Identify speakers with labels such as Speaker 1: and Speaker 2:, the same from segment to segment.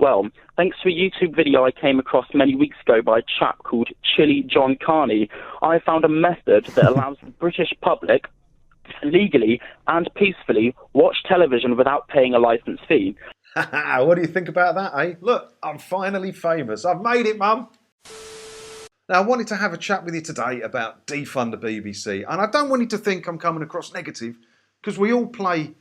Speaker 1: well, thanks to a YouTube video I came across many weeks ago by a chap called ChilliJonCarne, I found a method that allows the British public to legally and peacefully watch television without paying a licence fee.
Speaker 2: What do you think about that, eh? Look, I'm finally famous. I've made it, Mum. Now, I wanted to have a chat with you today about Defund the BBC. And I don't want you to think I'm coming across negative, because we all play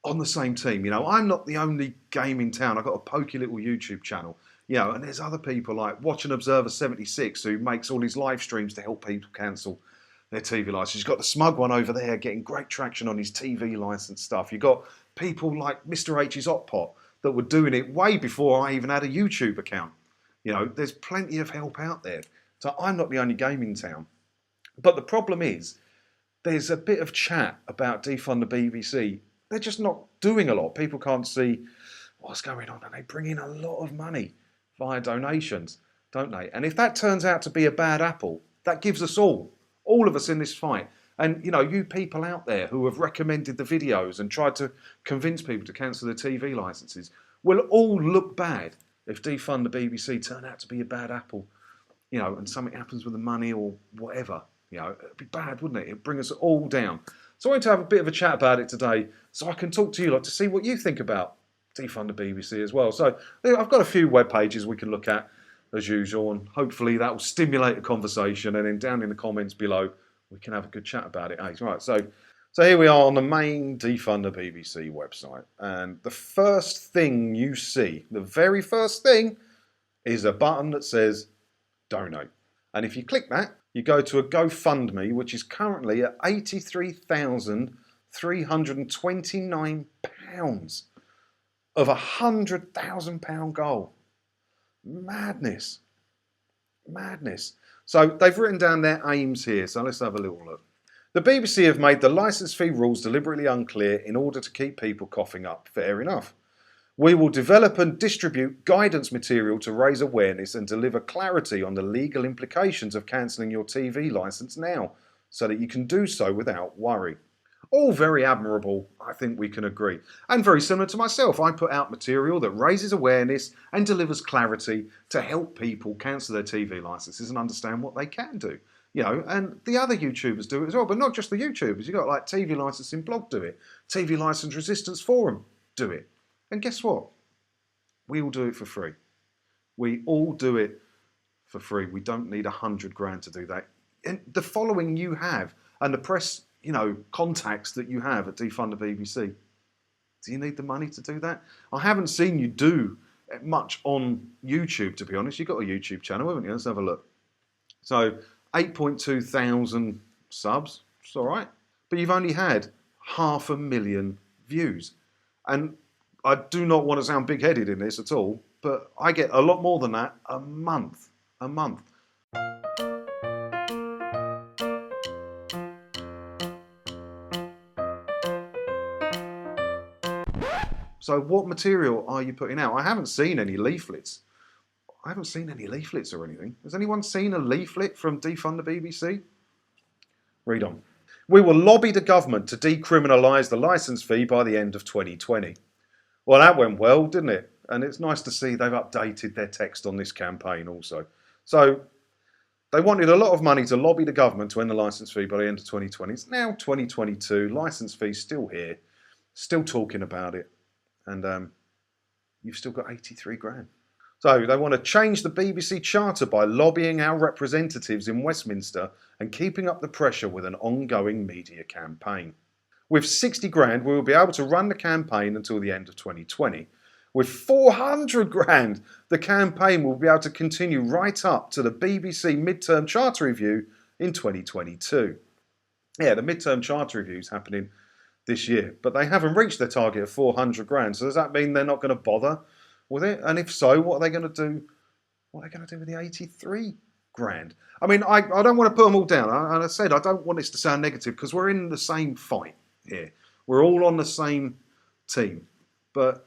Speaker 2: on the same team. You know, I'm not the only game in town. I've got a pokey little YouTube channel. You know, and there's other people like Watch and Observer 76 who makes all these live streams to help people cancel their TV license. You've got the smug one over there getting great traction on his TV license stuff. You've got people like Mr. H's Hot Pot that were doing it way before I even had a YouTube account. You know, there's plenty of help out there. So I'm not the only game in town. But the problem is, there's a bit of chat about Defund the BBC. They're just not doing a lot. People can't see what's going on, and they bring in a lot of money via donations, don't they? And if that turns out to be a bad apple, that gives us all of us in this fight. And, you know, you people out there who have recommended the videos and tried to convince people to cancel their TV licenses will all look bad if Defund the BBC turn out to be a bad apple, you know, and something happens with the money or whatever. You know, it'd be bad, wouldn't it? It'd bring us all down. So I wanted to have a bit of a chat about it today so I can talk to you lot to see what you think about Defund the BBC as well. So I've got a few web pages we can look at as usual, and hopefully that will stimulate a conversation, and then down in the comments below we can have a good chat about it. Right, so here we are on the main Defund the BBC website, and the first thing you see, the very first thing, is a button that says donate. And if you click that, you go to a GoFundMe, which is currently at £83,329 of a £100,000 goal. Madness. Madness. So they've written down their aims here, so let's have a little look. The BBC have made the licence fee rules deliberately unclear in order to keep people coughing up. Fair enough. We will develop and distribute guidance material to raise awareness and deliver clarity on the legal implications of cancelling your TV licence now, so that you can do so without worry. All very admirable, I think we can agree. And very similar to myself, I put out material that raises awareness and delivers clarity to help people cancel their TV licences and understand what they can do. You know, and the other YouTubers do it as well, but not just the YouTubers. You've got like TV Licensing Blog do it, TV License Resistance Forum do it. And guess what? We all do it for free. We all do it for free. We don't need 100 grand to do that. And the following you have and the press, you know, contacts that you have at Defund the BBC, do you need the money to do that? I haven't seen you do much on YouTube, to be honest. You've got a YouTube channel, haven't you? Let's have a look. So 8.2 thousand subs, it's all right. But you've only had 500,000 views. And I do not want to sound big-headed in this at all, but I get a lot more than that a month. A month. So what material are you putting out? I haven't seen any leaflets. I haven't seen any leaflets or anything. Has anyone seen a leaflet from Defund the BBC? Read on. We will lobby the government to decriminalise the licence fee by the end of 2020. Well, that went well, didn't it? And it's nice to see they've updated their text on this campaign also. So they wanted a lot of money to lobby the government to end the licence fee by the end of 2020. It's now 2022, licence fee's still here, still talking about it. And you've still got 83 grand. So they want to change the BBC charter by lobbying our representatives in Westminster and keeping up the pressure with an ongoing media campaign. With 60 grand, we will be able to run the campaign until the end of 2020. With 400 grand, the campaign will be able to continue right up to the BBC midterm charter review in 2022. Yeah, the midterm charter review is happening this year, but they haven't reached their target of 400 grand. So does that mean they're not going to bother with it? And if so, what are they going to do? What are they going to do with the 83 grand? I mean, I don't want to put them all down. And I said, I don't want this to sound negative because we're in the same fight here. We're all on the same team. But,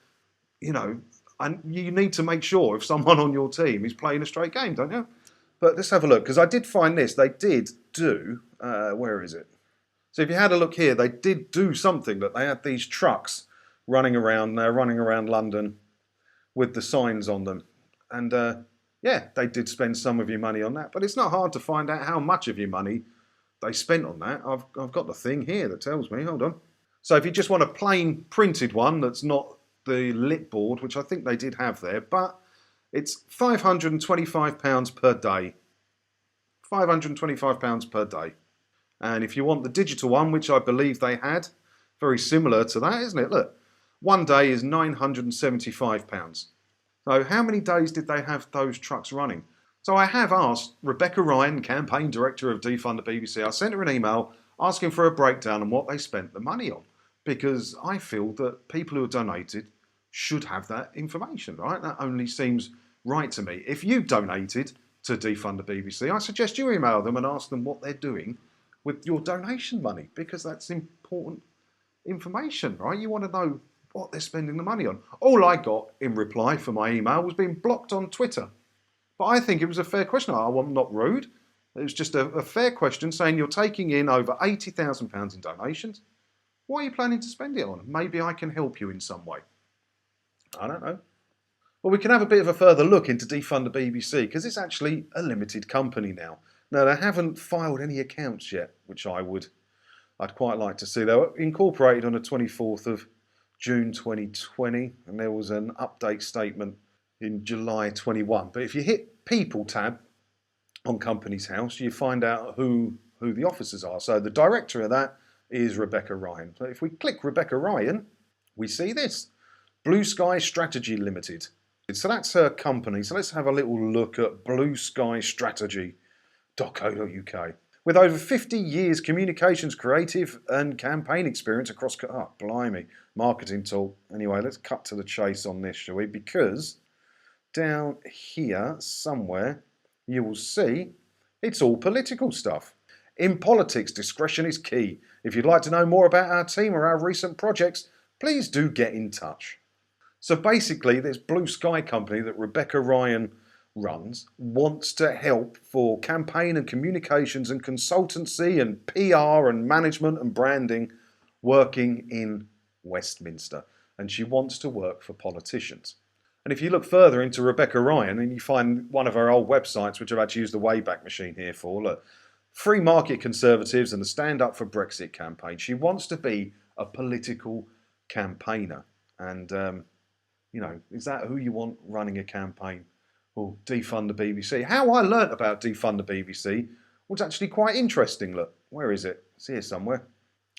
Speaker 2: you know, and you need to make sure if someone on your team is playing a straight game, don't you? But let's have a look, because I did find this. They did do, where is it? So if you had a look here, they did do something, that they had these trucks running around London with the signs on them. And yeah, they did spend some of your money on that, but it's not hard to find out how much of your money they spent on that. I've got the thing here that tells me, hold on. So if you just want a plain printed one that's not the lit board, which I think they did have there, but it's £525 per day. £525 per day. And if you want the digital one, which I believe they had, very similar to that, isn't it? Look, one day is £975. So how many days did they have those trucks running? So I have asked Rebecca Ryan, campaign director of Defund the BBC, I sent her an email asking for a breakdown on what they spent the money on, because I feel that people who have donated should have that information, right? That only seems right to me. If you donated to Defund the BBC, I suggest you email them and ask them what they're doing with your donation money, because that's important information, right? You want to know what they're spending the money on. All I got in reply for my email was being blocked on Twitter. But I think it was a fair question. I'm not rude. It was just a fair question saying you're taking in over £80,000 in donations. What are you planning to spend it on? Maybe I can help you in some way. I don't know. Well, we can have a bit of a further look into Defund the BBC, because it's actually a limited company now. Now, they haven't filed any accounts yet, which I'd quite like to see. They were incorporated on the 24th of June 2020, and there was an update statement in July 21. But if you hit People tab on Companies House, you find out who the officers are. So the director of that is Rebecca Ryan. So if we click Rebecca Ryan, we see this. Blue Sky Strategy Limited. So that's her company. So let's have a little look at blueskystrategy.co.uk. With over 50 years communications, creative and campaign experience across, oh, blimey, marketing tool. Anyway, let's cut to the chase on this, shall we? Because down here somewhere you will see it's all political stuff. In politics, discretion is key. If you'd like to know more about our team or our recent projects, please do get in touch. So basically, this Blue Sky company that Rebecca Ryan runs wants to help for campaign and communications and consultancy and PR and management and branding working in Westminster. And she wants to work for politicians. And if you look further into Rebecca Ryan and you find one of her old websites, which I've actually used the Wayback Machine here for, look, Free Market Conservatives and the Stand Up for Brexit campaign. She wants to be a political campaigner. And, you know, is that who you want running a campaign? Well, Defund the BBC. How I learnt about Defund the BBC was actually quite interesting. Look, where is it? It's here somewhere.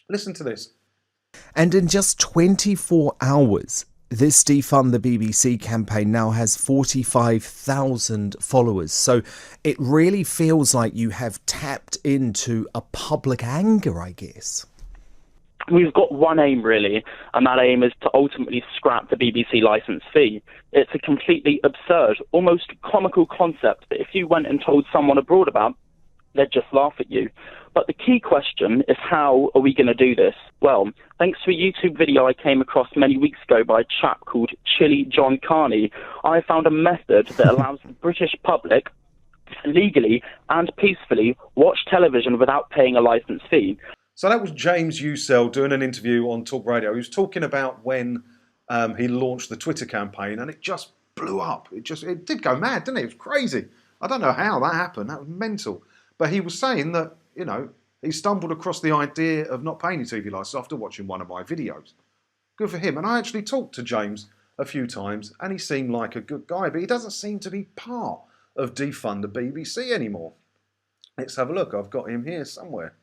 Speaker 2: Listen to this.
Speaker 3: And in just 24 hours, this Defund the BBC campaign now has 45,000 followers. So it really feels like you have tapped into a public anger, I guess.
Speaker 1: We've got one aim, really, and that aim is to ultimately scrap the BBC licence fee. It's a completely absurd, almost comical concept that if you went and told someone abroad about, they'd just laugh at you. But the key question is, how are we going to do this? Well, thanks to a YouTube video I came across many weeks ago by a chap called ChilliJonCarne, I found a method that allows the British public to legally and peacefully watch television without paying a licence fee.
Speaker 2: So that was James Usell doing an interview on Talk Radio. He was talking about when he launched the Twitter campaign, and it just blew up. It did go mad, didn't it? It was crazy. I don't know how that happened. That was mental. But he was saying that, you know, he stumbled across the idea of not paying your TV licence after watching one of my videos. Good for him. And I actually talked to James a few times, and he seemed like a good guy, but he doesn't seem to be part of Defund the BBC anymore. Let's have a look. I've got him here somewhere.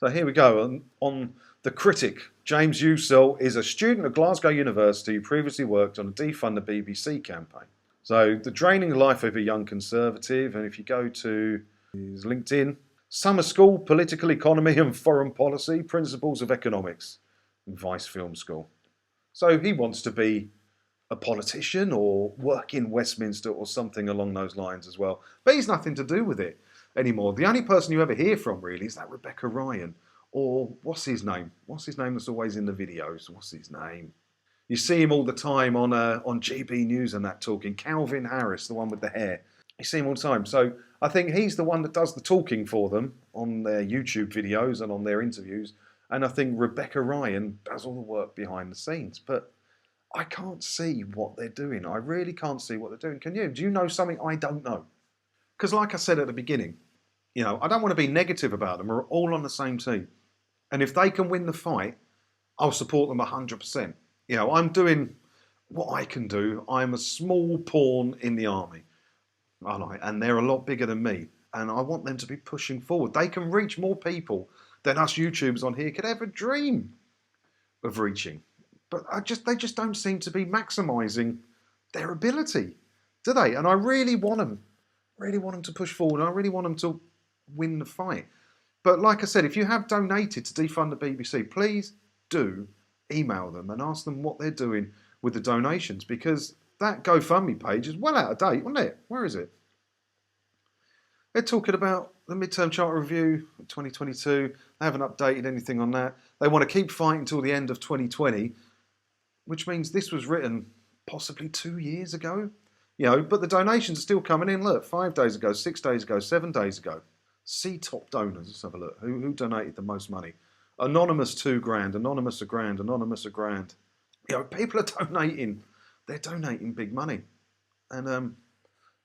Speaker 2: So here we go. On The Critic, James Usell is a student at Glasgow University who previously worked on a Defund the BBC campaign. So the draining life of a young conservative, and if you go to his LinkedIn, summer school, political economy and foreign policy, principles of economics, and Vice Film School. So he wants to be a politician or work in Westminster or something along those lines as well. But he's nothing to do with it anymore. The only person you ever hear from really is that Rebecca Ryan, or what's his name? What's his name that's always in the videos? What's his name? You see him all the time on GB News and that talking. Calvin Harris, the one with the hair. You see him all the time. So I think he's the one that does the talking for them on their YouTube videos and on their interviews. And I think Rebecca Ryan does all the work behind the scenes. But I can't see what they're doing. I really can't see what they're doing. Can you? Do you know something I don't know? Because like I said at the beginning, you know, I don't want to be negative about them. We're all on the same team. And if they can win the fight, I'll support them 100%. You know, I'm doing what I can do. I'm a small pawn in the army. And they're a lot bigger than me. And I want them to be pushing forward. They can reach more people than us YouTubers on here could ever dream of reaching. But they just don't seem to be maximising their ability, do they? And I really want them to push forward. I really want them to win the fight. But like I said, if you have donated to Defund the BBC, please do email them and ask them what they're doing with the donations, because that GoFundMe page is well out of date, wasn't it? Where is it? They're talking about the midterm charter review of 2022. They haven't updated anything on that. They want to keep fighting until the end of 2020, which means this was written possibly 2 years ago. You know, but the donations are still coming in. Look, 5 days ago, 6 days ago, 7 days ago. See top donors. Let's have a look. Who donated the most money? Anonymous £2,000, Anonymous £1,000, Anonymous £1,000. You know, people are donating. They're donating big money. And,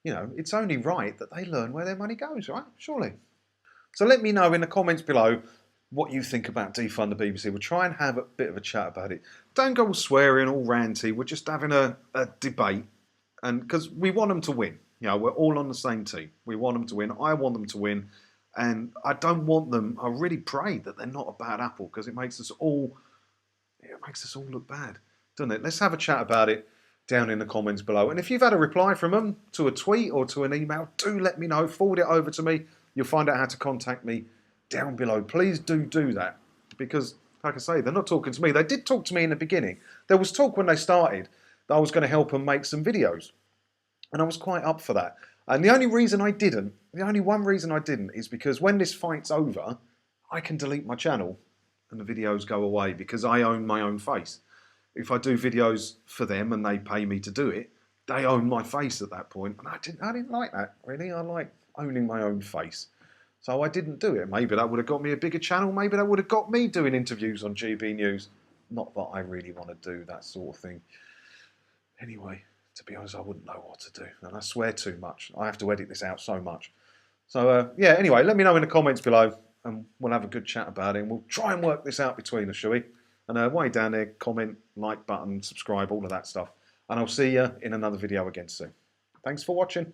Speaker 2: you know, it's only right that they learn where their money goes, right? Surely. So let me know in the comments below what you think about Defund the BBC. We'll try and have a bit of a chat about it. Don't go all swearing, all ranty. We're just having a debate. And because we want them to win. You know, we're all on the same team. We want them to win. I want them to win. And I don't want them, I really pray that they're not a bad apple, because it makes us all look bad, doesn't it? Let's have a chat about it down in the comments below. And if you've had a reply from them to a tweet or to an email, do let me know. Forward it over to me. You'll find out how to contact me down below. Please do that, because, like I say, they're not talking to me. They did talk to me in the beginning. There was talk when they started that I was going to help them make some videos. And I was quite up for that. And the only one reason I didn't is because when this fight's over, I can delete my channel and the videos go away, because I own my own face. If I do videos for them and they pay me to do it, they own my face at that point. And I didn't like that, really. I like owning my own face. So I didn't do it. Maybe that would have got me a bigger channel. Maybe that would have got me doing interviews on GB News. Not that I really want to do that sort of thing. Anyway, to be honest, I wouldn't know what to do. And I swear too much. I have to edit this out so much. So, yeah, anyway, let me know in the comments below, and we'll have a good chat about it. And we'll try and work this out between us, shall we? And while you're down there, comment, like button, subscribe, all of that stuff. And I'll see you in another video again soon. Thanks for watching.